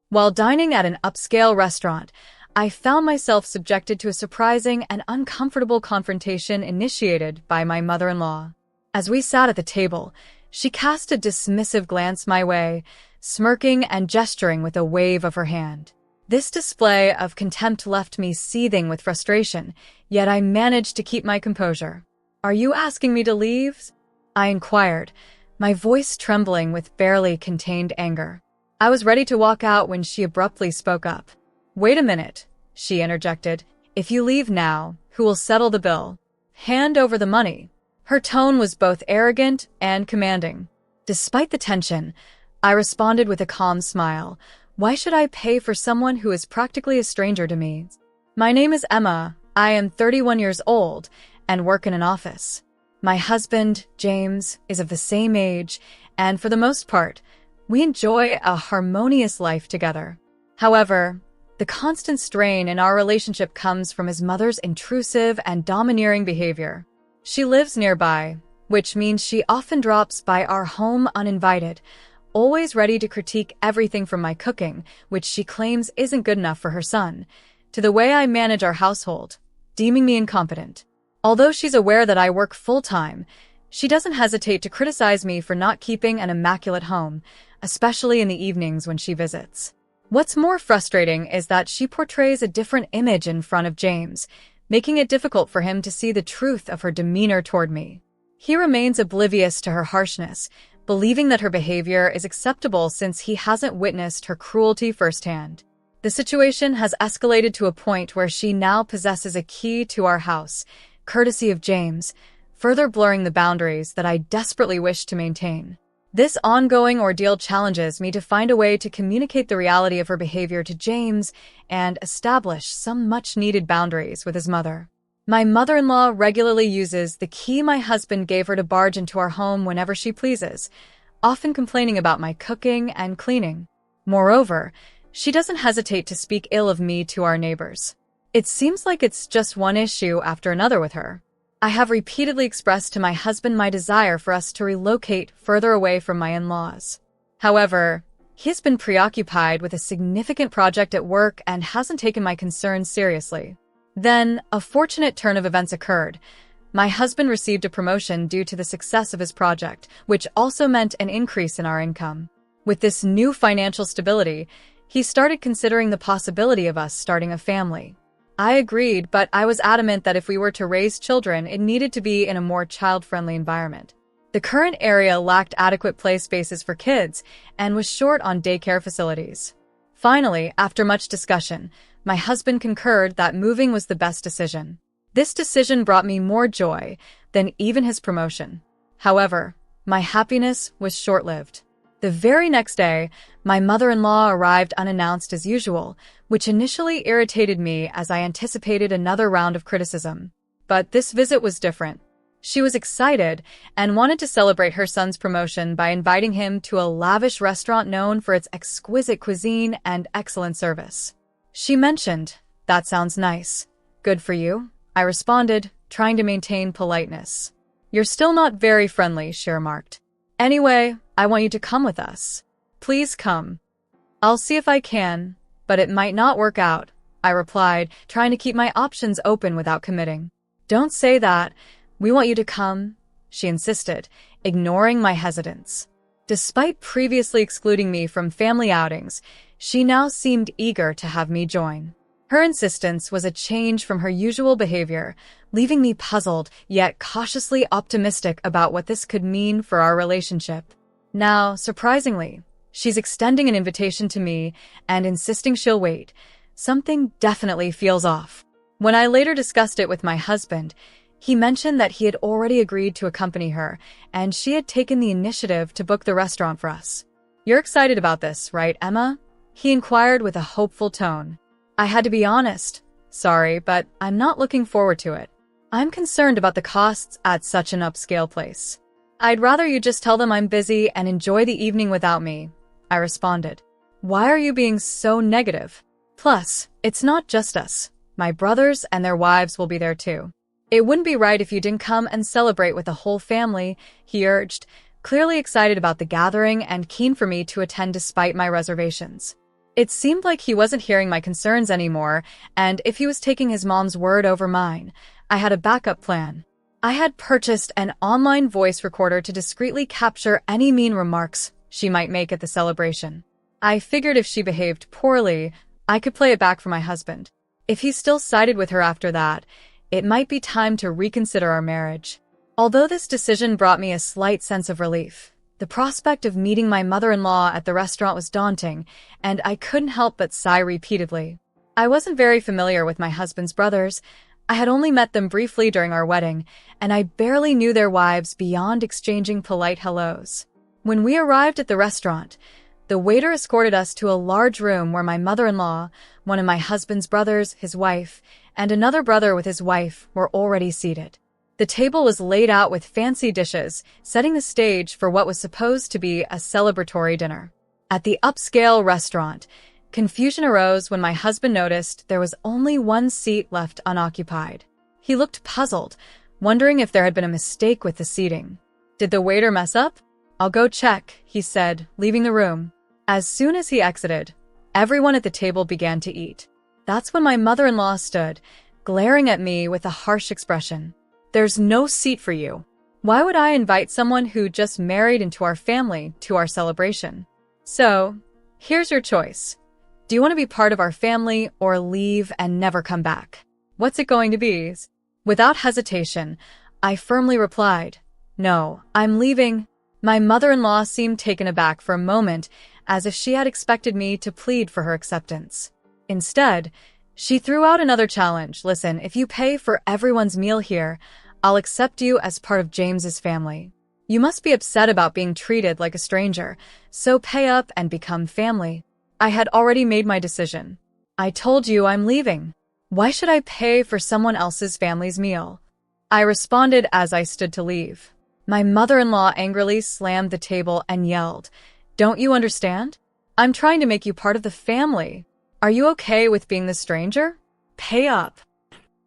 While dining at an upscale restaurant, I found myself subjected to a surprising and uncomfortable confrontation initiated by my mother-in-law. As we sat at the table, she cast a dismissive glance my way, smirking and gesturing with a wave of her hand. This display of contempt left me seething with frustration, yet I managed to keep my composure. "Are you asking me to leave?" I inquired, my voice trembling with barely contained anger. I was ready to walk out when she abruptly spoke up. "Wait a minute," she interjected. "If you leave now, who will settle the bill? Hand over the money." Her tone was both arrogant and commanding. Despite the tension, I responded with a calm smile. Why should I pay for someone who is practically a stranger to me? "My name is Emma. I am 31 years old and work in an office. My husband, James, is of the same age, and for the most part, we enjoy a harmonious life together. However, the constant strain in our relationship comes from his mother's intrusive and domineering behavior. She lives nearby, which means she often drops by our home uninvited, always ready to critique everything from my cooking, which she claims isn't good enough for her son, to the way I manage our household, deeming me incompetent. Although she's aware that I work full-time, she doesn't hesitate to criticize me for not keeping an immaculate home, especially in the evenings when she visits. What's more frustrating is that she portrays a different image in front of James, making it difficult for him to see the truth of her demeanor toward me. He remains oblivious to her harshness, believing that her behavior is acceptable since he hasn't witnessed her cruelty firsthand. The situation has escalated to a point where she now possesses a key to our house, courtesy of James, further blurring the boundaries that I desperately wish to maintain. This ongoing ordeal challenges me to find a way to communicate the reality of her behavior to James and establish some much-needed boundaries with his mother. My mother-in-law regularly uses the key my husband gave her to barge into our home whenever she pleases, often complaining about my cooking and cleaning. Moreover, she doesn't hesitate to speak ill of me to our neighbors. It seems like it's just one issue after another with her. I have repeatedly expressed to my husband my desire for us to relocate further away from my in-laws. However, he has been preoccupied with a significant project at work and hasn't taken my concerns seriously. Then, a fortunate turn of events occurred. My husband received a promotion due to the success of his project, which also meant an increase in our income. With this new financial stability, he started considering the possibility of us starting a family. I agreed, but I was adamant that if we were to raise children, it needed to be in a more child-friendly environment. The current area lacked adequate play spaces for kids and was short on daycare facilities. Finally, after much discussion, my husband concurred that moving was the best decision. This decision brought me more joy than even his promotion. However, my happiness was short-lived. The very next day, my mother-in-law arrived unannounced as usual, which initially irritated me as I anticipated another round of criticism. But this visit was different. She was excited and wanted to celebrate her son's promotion by inviting him to a lavish restaurant known for its exquisite cuisine and excellent service. She mentioned, "That sounds nice. Good for you," I responded, trying to maintain politeness. "You're still not very friendly," she remarked. "Anyway, I want you to come with us. Please come." "I'll see if I can, but it might not work out," I replied, trying to keep my options open without committing. "Don't say that. We want you to come," she insisted, ignoring my hesitance. Despite previously excluding me from family outings, she now seemed eager to have me join. Her insistence was a change from her usual behavior, leaving me puzzled yet cautiously optimistic about what this could mean for our relationship. Now, surprisingly, she's extending an invitation to me and insisting she'll wait. Something definitely feels off. When I later discussed it with my husband, he mentioned that he had already agreed to accompany her, and she had taken the initiative to book the restaurant for us. "You're excited about this, right, Emma?" he inquired with a hopeful tone. I had to be honest. "Sorry, but I'm not looking forward to it. I'm concerned about the costs at such an upscale place. I'd rather you just tell them I'm busy and enjoy the evening without me," I responded. "Why are you being so negative? Plus, it's not just us. My brothers and their wives will be there too. It wouldn't be right if you didn't come and celebrate with the whole family," he urged, clearly excited about the gathering and keen for me to attend despite my reservations. It seemed like he wasn't hearing my concerns anymore, and if he was taking his mom's word over mine, I had a backup plan. I had purchased an online voice recorder to discreetly capture any mean remarks she might make at the celebration. I figured if she behaved poorly, I could play it back for my husband. If he still sided with her after that, it might be time to reconsider our marriage. Although this decision brought me a slight sense of relief, the prospect of meeting my mother-in-law at the restaurant was daunting, and I couldn't help but sigh repeatedly. I wasn't very familiar with my husband's brothers. I had only met them briefly during our wedding, and I barely knew their wives beyond exchanging polite hellos. When we arrived at the restaurant, the waiter escorted us to a large room where my mother-in-law, one of my husband's brothers, his wife, and another brother with his wife were already seated. The table was laid out with fancy dishes, setting the stage for what was supposed to be a celebratory dinner. At the upscale restaurant, confusion arose when my husband noticed there was only one seat left unoccupied. He looked puzzled, wondering if there had been a mistake with the seating. "Did the waiter mess up? I'll go check," he said, leaving the room. As soon as he exited, everyone at the table began to eat. That's when my mother-in-law stood, glaring at me with a harsh expression. "There's no seat for you. Why would I invite someone who just married into our family to our celebration? So, here's your choice. Do you want to be part of our family or leave and never come back? What's it going to be?" Without hesitation, I firmly replied, "No, I'm leaving." My mother-in-law seemed taken aback for a moment, as if she had expected me to plead for her acceptance. Instead, she threw out another challenge. "Listen, if you pay for everyone's meal here, I'll accept you as part of James's family. You must be upset about being treated like a stranger, so pay up and become family." I had already made my decision. "I told you I'm leaving. Why should I pay for someone else's family's meal?" I responded as I stood to leave. My mother-in-law angrily slammed the table and yelled, "Don't you understand? I'm trying to make you part of the family. Are you okay with being the stranger? Pay up."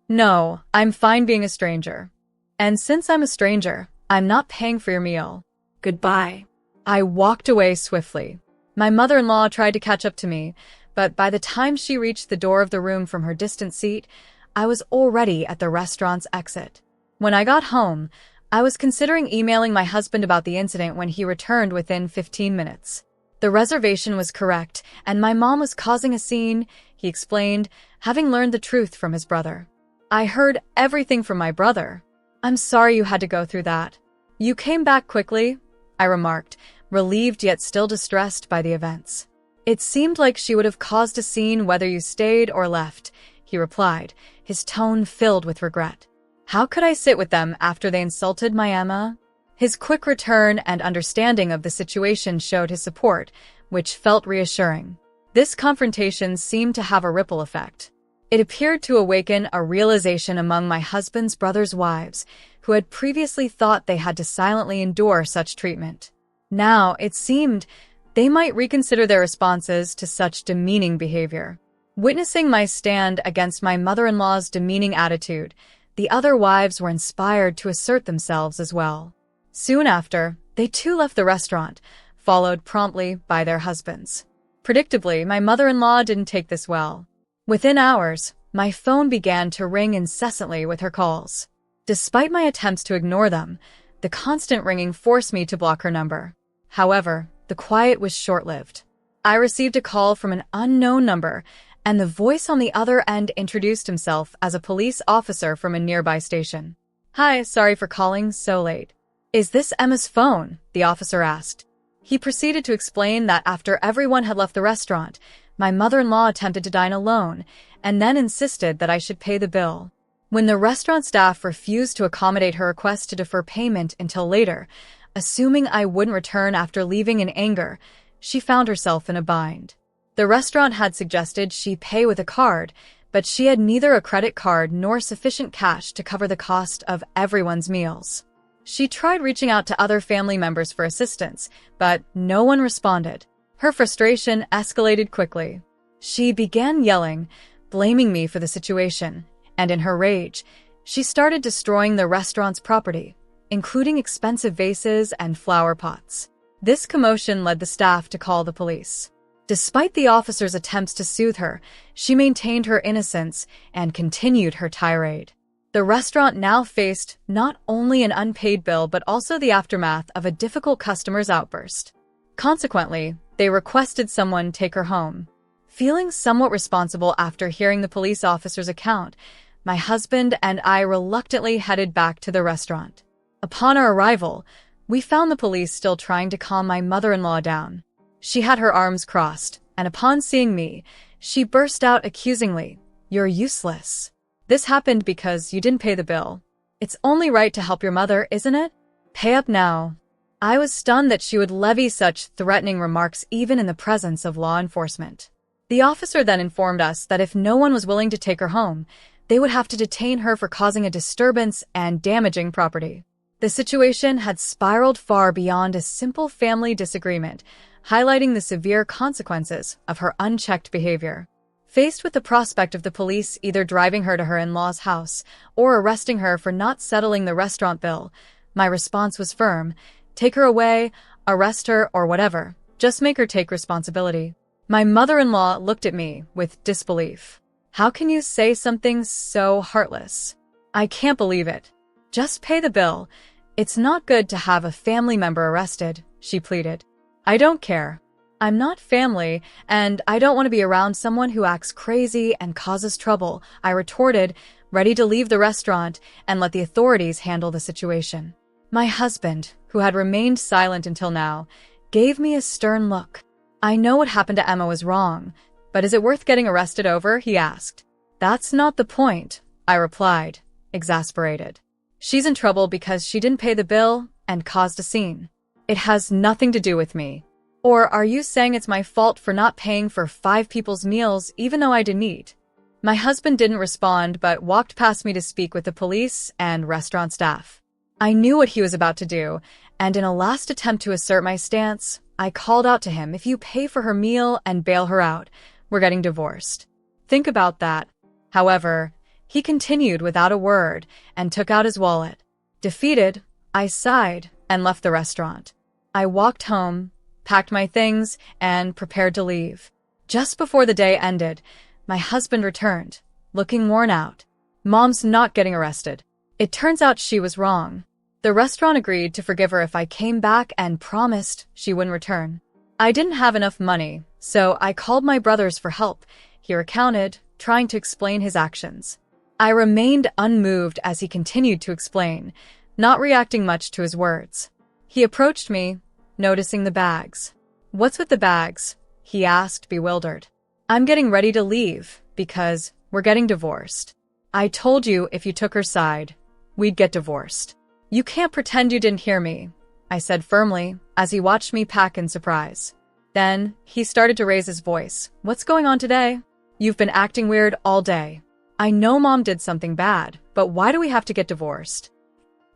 "No, I'm fine being a stranger. And since I'm a stranger, I'm not paying for your meal. Goodbye." I walked away swiftly. My mother-in-law tried to catch up to me, but by the time she reached the door of the room from her distant seat, I was already at the restaurant's exit. When I got home, I was considering emailing my husband about the incident when he returned within 15 minutes. The reservation was correct, and my mom was causing a scene, he explained, having learned the truth from his brother. "I heard everything from my brother. I'm sorry you had to go through that." "You came back quickly," I remarked, relieved yet still distressed by the events. "It seemed like she would have caused a scene whether you stayed or left," he replied, his tone filled with regret. "How could I sit with them after they insulted my Emma?" His quick return and understanding of the situation showed his support, which felt reassuring. This confrontation seemed to have a ripple effect. It appeared to awaken a realization among my husband's brothers' wives, who had previously thought they had to silently endure such treatment. Now, it seemed, they might reconsider their responses to such demeaning behavior. Witnessing my stand against my mother-in-law's demeaning attitude, the other wives were inspired to assert themselves as well. Soon after, they too left the restaurant, followed promptly by their husbands. Predictably, my mother-in-law didn't take this well. Within hours, my phone began to ring incessantly with her calls. Despite my attempts to ignore them, the constant ringing forced me to block her number. However, the quiet was short-lived. I received a call from an unknown number, and the voice on the other end introduced himself as a police officer from a nearby station. "Hi, sorry for calling so late." "Is this Emma's phone?" the officer asked. He proceeded to explain that after everyone had left the restaurant, my mother-in-law attempted to dine alone, and then insisted that I should pay the bill. When the restaurant staff refused to accommodate her request to defer payment until later, assuming I wouldn't return after leaving in anger, she found herself in a bind. The restaurant had suggested she pay with a card, but she had neither a credit card nor sufficient cash to cover the cost of everyone's meals. She tried reaching out to other family members for assistance, but no one responded. Her frustration escalated quickly. She began yelling, blaming me for the situation, and in her rage, she started destroying the restaurant's property, including expensive vases and flower pots. This commotion led the staff to call the police. Despite the officer's attempts to soothe her, she maintained her innocence and continued her tirade. The restaurant now faced not only an unpaid bill but also the aftermath of a difficult customer's outburst. Consequently, they requested someone take her home. Feeling somewhat responsible after hearing the police officer's account, my husband and I reluctantly headed back to the restaurant. Upon our arrival, we found the police still trying to calm my mother-in-law down. She had her arms crossed, and upon seeing me, she burst out accusingly, "You're useless. This happened because you didn't pay the bill. It's only right to help your mother, isn't it? Pay up now." I was stunned that she would levy such threatening remarks even in the presence of law enforcement. The officer then informed us that if no one was willing to take her home, they would have to detain her for causing a disturbance and damaging property. The situation had spiraled far beyond a simple family disagreement, highlighting the severe consequences of her unchecked behavior. Faced with the prospect of the police either driving her to her in-law's house or arresting her for not settling the restaurant bill, my response was firm: take her away, arrest her, or whatever. Just make her take responsibility. My mother-in-law looked at me with disbelief. "How can you say something so heartless? I can't believe it. Just pay the bill. It's not good to have a family member arrested," she pleaded. "I don't care. I'm not family, and I don't want to be around someone who acts crazy and causes trouble," I retorted, ready to leave the restaurant and let the authorities handle the situation. My husband, who had remained silent until now, gave me a stern look. "I know what happened to Emma was wrong, but is it worth getting arrested over?" he asked. "That's not the point," I replied, exasperated. "She's in trouble because she didn't pay the bill and caused a scene. It has nothing to do with me. Or are you saying it's my fault for not paying for 5 people's meals even though I didn't eat?" My husband didn't respond but walked past me to speak with the police and restaurant staff. I knew what he was about to do, and in a last attempt to assert my stance, I called out to him, "If you pay for her meal and bail her out, we're getting divorced. Think about that." However, he continued without a word and took out his wallet. Defeated, I sighed and left the restaurant. I walked home, packed my things, and prepared to leave. Just before the day ended, my husband returned, looking worn out. "Mom's not getting arrested. It turns out she was wrong. The restaurant agreed to forgive her if I came back and promised she wouldn't return. I didn't have enough money, so I called my brothers for help," he recounted, trying to explain his actions. I remained unmoved as he continued to explain, not reacting much to his words. He approached me, noticing the bags. "What's with the bags?" he asked, bewildered. "I'm getting ready to leave because we're getting divorced. I told you if you took her side, we'd get divorced." "You can't pretend you didn't hear me," I said firmly, as he watched me pack in surprise. Then, he started to raise his voice. "What's going on today? You've been acting weird all day. I know Mom did something bad, but why do we have to get divorced?"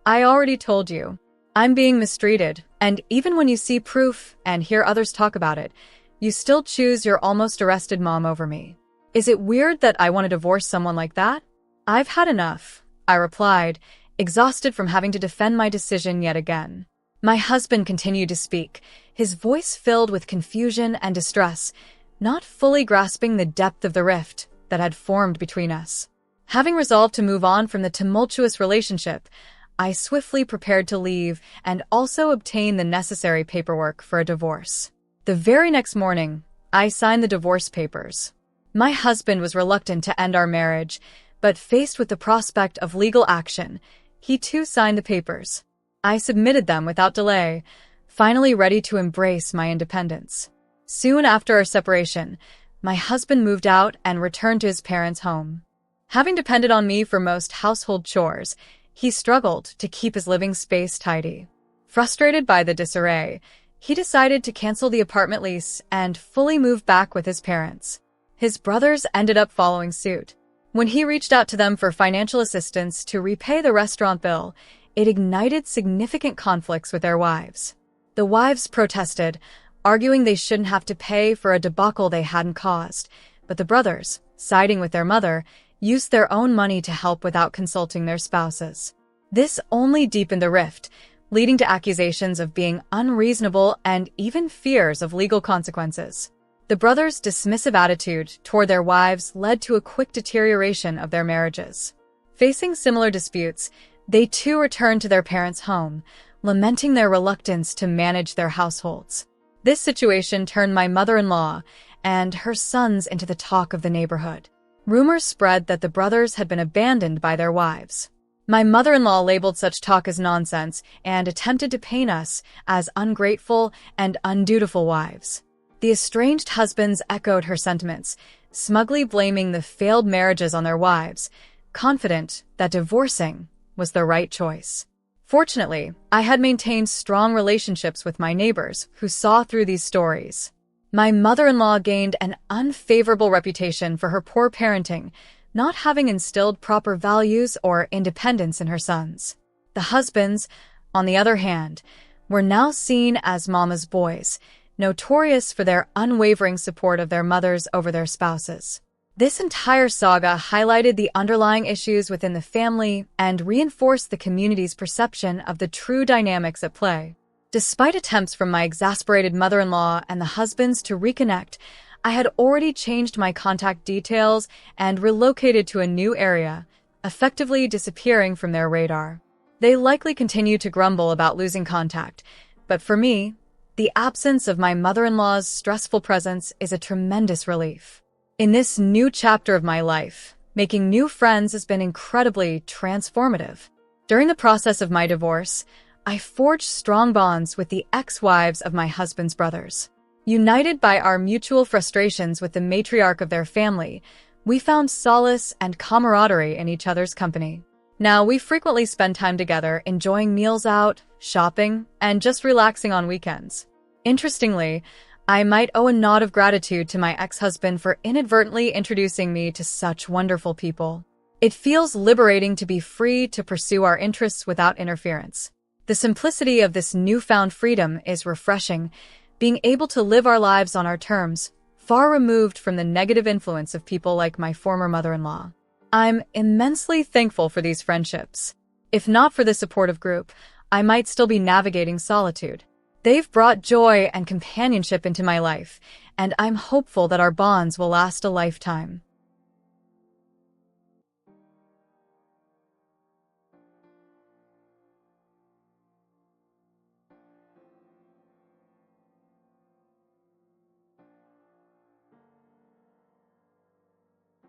"I already told you. I'm being mistreated, and even when you see proof and hear others talk about it, you still choose your almost arrested mom over me. Is it weird that I want to divorce someone like that?" "I've had enough," I replied, exhausted from having to defend my decision yet again. My husband continued to speak, his voice filled with confusion and distress, not fully grasping the depth of the rift that had formed between us. Having resolved to move on from the tumultuous relationship, I swiftly prepared to leave and also obtain the necessary paperwork for a divorce. The very next morning, I signed the divorce papers. My husband was reluctant to end our marriage, but faced with the prospect of legal action, he too signed the papers. I submitted them without delay, finally ready to embrace my independence. Soon after our separation, my husband moved out and returned to his parents' home. Having depended on me for most household chores, he struggled to keep his living space tidy. Frustrated by the disarray, he decided to cancel the apartment lease and fully move back with his parents. His brothers ended up following suit. When he reached out to them for financial assistance to repay the restaurant bill, it ignited significant conflicts with their wives. The wives protested, arguing they shouldn't have to pay for a debacle they hadn't caused, but the brothers, siding with their mother, used their own money to help without consulting their spouses. This only deepened the rift, leading to accusations of being unreasonable and even fears of legal consequences. The brothers' dismissive attitude toward their wives led to a quick deterioration of their marriages. Facing similar disputes, they too returned to their parents' home, lamenting their reluctance to manage their households. This situation turned my mother-in-law and her sons into the talk of the neighborhood. Rumors spread that the brothers had been abandoned by their wives. My mother-in-law labeled such talk as nonsense and attempted to paint us as ungrateful and undutiful wives. The estranged husbands echoed her sentiments, smugly blaming the failed marriages on their wives, confident that divorcing was the right choice. Fortunately, I had maintained strong relationships with my neighbors who saw through these stories. My mother-in-law gained an unfavorable reputation for her poor parenting, not having instilled proper values or independence in her sons. The husbands, on the other hand, were now seen as mama's boys, notorious for their unwavering support of their mothers over their spouses. This entire saga highlighted the underlying issues within the family and reinforced the community's perception of the true dynamics at play. Despite attempts from my exasperated mother-in-law and the husbands to reconnect, I had already changed my contact details and relocated to a new area, effectively disappearing from their radar. They likely continue to grumble about losing contact, but for me, the absence of my mother-in-law's stressful presence is a tremendous relief. In this new chapter of my life, making new friends has been incredibly transformative. During the process of my divorce, I forged strong bonds with the ex-wives of my husband's brothers. United by our mutual frustrations with the matriarch of their family, we found solace and camaraderie in each other's company. Now, we frequently spend time together enjoying meals out, shopping, and just relaxing on weekends. Interestingly, I might owe a nod of gratitude to my ex-husband for inadvertently introducing me to such wonderful people. It feels liberating to be free to pursue our interests without interference. The simplicity of this newfound freedom is refreshing, being able to live our lives on our terms, far removed from the negative influence of people like my former mother-in-law. I'm immensely thankful for these friendships. If not for this supportive group, I might still be navigating solitude. They've brought joy and companionship into my life, and I'm hopeful that our bonds will last a lifetime.